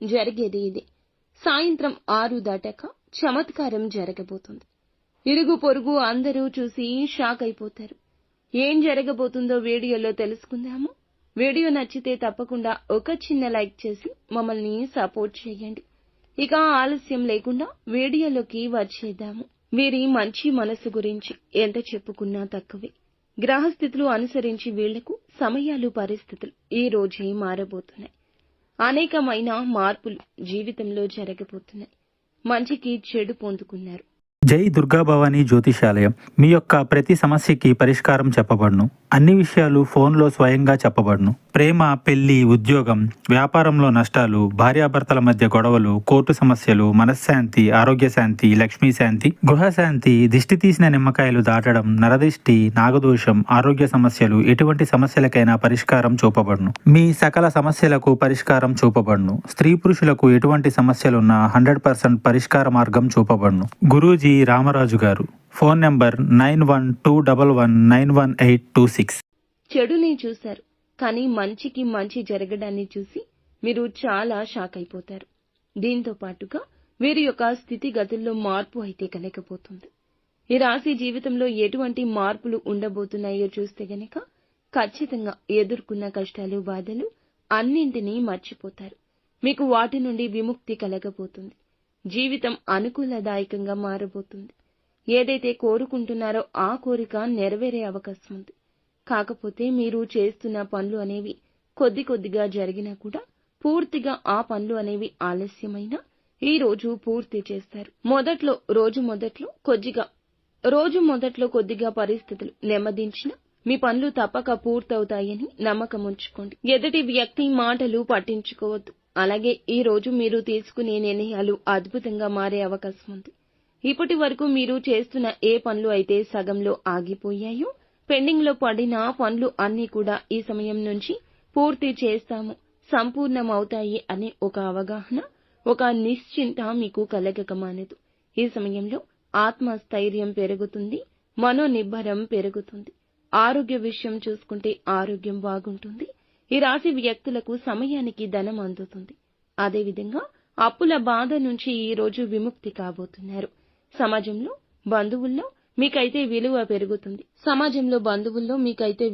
జరిగేది ఇదే. సాయంత్రం 6 దాటాక చమత్కారం జరగబోతుంది. ఇరుగు పొరుగు అందరూ చూసి షాక్ అయిపోతారు. ఏం జరగబోతుందో వీడియోలో తెలుసుకుందాము. వీడియో నచ్చితే తప్పకుండా ఒక చిన్న లైక్ చేసి మమ్మల్ని సపోర్ట్ చేయండి. ఇక ఆలస్యం లేకుండా వీడియోలోకి వచ్చేద్దాము. వీరి మంచి మనసు గురించి ఎంత చెప్పుకున్నా తక్కువే. గ్రహస్థితులు అనుసరించి వీళ్లకు సమయాలు పరిస్థితులు ఈ రోజే మారబోతున్నాయి. అనేకమైన మార్పులు జీవితంలో జరగబోతున్నాయి. మంచికి చెడు పొందుకున్నారు. జై దుర్గా భవానీ జ్యోతిషాలయం. మీ యొక్క ప్రతి సమస్యకి పరిష్కారం చెప్పబడును. అన్ని విషయాలు ఫోన్లో స్వయంగా చెప్పబడును. ప్రేమ, పెళ్లి, ఉద్యోగం, వ్యాపారంలో నష్టాలు, భార్యాభర్తల మధ్య గొడవలు, కోర్టు సమస్యలు, మనశ్శాంతి, ఆరోగ్య శాంతి, లక్ష్మీ శాంతి, గృహశాంతి, దిష్టి తీసిన నిమ్మకాయలు దాటడం, నరదిష్టి, నాగదోషం, ఆరోగ్య సమస్యలు, ఎటువంటి సమస్యలకైనా పరిష్కారం చూపబడును. మీ సకల సమస్యలకు పరిష్కారం చూపబడును. స్త్రీ పురుషులకు ఎటువంటి సమస్యలున్నా 100% పరిష్కార మార్గం చూపబడును. గురూజీ రామరాజు గారు. Phone number 9121191826. చెడుని చూశారు, కానీ మంచికి మంచి జరగడాన్ని చూసి మీరు చాలా షాక్ అయిపోతారు. దీంతో పాటుగా వీరి యొక్క స్థితిగతుల్లో మార్పు అయితే కలగబోతుంది. ఈ రాశి జీవితంలో ఎటువంటి మార్పులు ఉండబోతున్నాయో చూస్తే గనక ఖచ్చితంగా ఎదుర్కొన్న కష్టాలు, బాధలు అన్నింటినీ మర్చిపోతారు. మీకు వాటి నుండి విముక్తి కలగబోతుంది. జీవితం అనుకూలదాయకంగా మారబోతుంది. ఏదైతే కోరుకుంటున్నారో ఆ కోరిక నెరవేరే అవకాశం ఉంది. కాకపోతే మీరు చేస్తున్న పనులు అనేవి కొద్ది కొద్దిగా జరిగినా కూడా పూర్తిగా ఆ పనులు అనేవి ఆలస్యమైనా ఈ రోజు పూర్తి చేస్తారు. రోజు మొదట్లో కొద్దిగా పరిస్థితులు నెమ్మదించిన మీ పనులు తప్పక పూర్తవుతాయని నమ్మకం ఉంచుకోండి. ఎదుటి వ్యక్తి మాటలు పట్టించుకోవద్దు. అలాగే ఈ రోజు మీరు తీసుకునే నిర్ణయాలు అద్భుతంగా మారే అవకాశం ఉంది. ఇప్పటి వరకు మీరు చేస్తున్న ఏ పనులు అయితే సగంలో ఆగిపోయాయో, పెండింగ్ లో పడిన పనులు అన్నీ కూడా ఈ సమయం నుంచి పూర్తి చేస్తాము, సంపూర్ణమవుతాయి అనే ఒక అవగాహన, ఒక నిశ్చింత మీకు కలగకమానదు. ఈ సమయంలో ఆత్మస్థైర్యం పెరుగుతుంది, మనోనిబ్బరం పెరుగుతుంది. ఆరోగ్య విషయం చూసుకుంటే ఆరోగ్యం బాగుంటుంది. ఈ రాశి వ్యక్తులకు సమయానికి ధనం అందుతుంది. అదేవిధంగా అప్పుల బాధ నుంచి ఈ రోజు విముక్తి కాబోతున్నారు. సమాజంలో బంధువుల్లో మీకైతే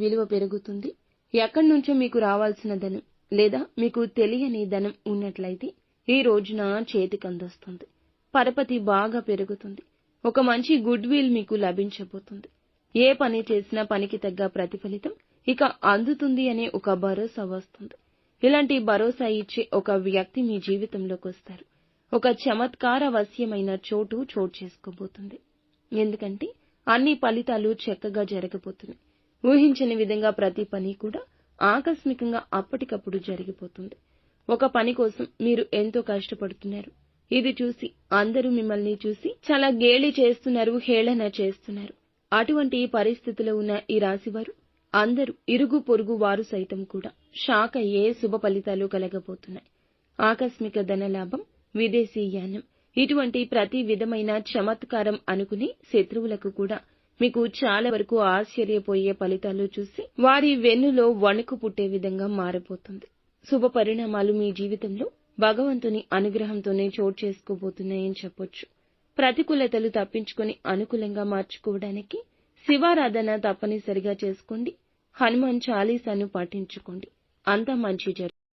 విలువ పెరుగుతుంది. ఎక్కడి నుంచో మీకు రావాల్సిన ధనం లేదా మీకు తెలియని ధనం ఉన్నట్లయితే ఈ రోజున చేతికందొస్తుంది. పరపతి బాగా పెరుగుతుంది. ఒక మంచి గుడ్ విల్ మీకు లభించబోతుంది. ఏ పని చేసినా పనికి తగ్గ ప్రతిఫలితం ఇక అందుతుంది అనే ఒక భరోసా వస్తుంది. ఇలాంటి భరోసా ఇచ్చే ఒక వ్యక్తి మీ జీవితంలోకి వస్తారు. ఒక చమత్కారవశ్యమైన చోటు చేసుకోబోతుంది. ఎందుకంటే అన్ని ఫలితాలు చక్కగా జరగబోతున్నాయి. ఊహించని విధంగా ప్రతి పని కూడా ఆకస్మికంగా అప్పటికప్పుడు జరిగిపోతుంది. ఒక పని కోసం మీరు ఎంతో కష్టపడుతున్నారు. ఇది చూసి అందరూ మిమ్మల్ని చూసి చాలా గేలి చేస్తున్నారు, హేళన చేస్తున్నారు. అటువంటి పరిస్థితిలో ఉన్న ఈ రాశివారు అందరూ ఇరుగు పొరుగు వారు సైతం కూడా షాక్ అయ్యే శుభ ఫలితాలు కలగబోతున్నాయి. ఆకస్మిక ధనలాభం, విదేశీయానం, ఇటువంటి ప్రతి విధమైన చమత్కారం అనుకునే శత్రువులకు కూడా మీకు చాలా వరకు ఆశ్చర్యపోయే ఫలితాలు చూసి వారి వెన్నులో వణుకు పుట్టే విధంగా మారబోతుంది. శుభ పరిణామాలు మీ జీవితంలో భగవంతుని అనుగ్రహంతోనే చోటు చేసుకోబోతున్నాయని చెప్పొచ్చు. ప్రతికూలతలు తప్పించుకొని అనుకూలంగా మార్చుకోవడానికి శివారాధన తప్పనిసరిగా చేసుకోండి. హనుమాన్ చాలీసాను పాటించుకోండి. అంతా మంచి జరుగుతుంది.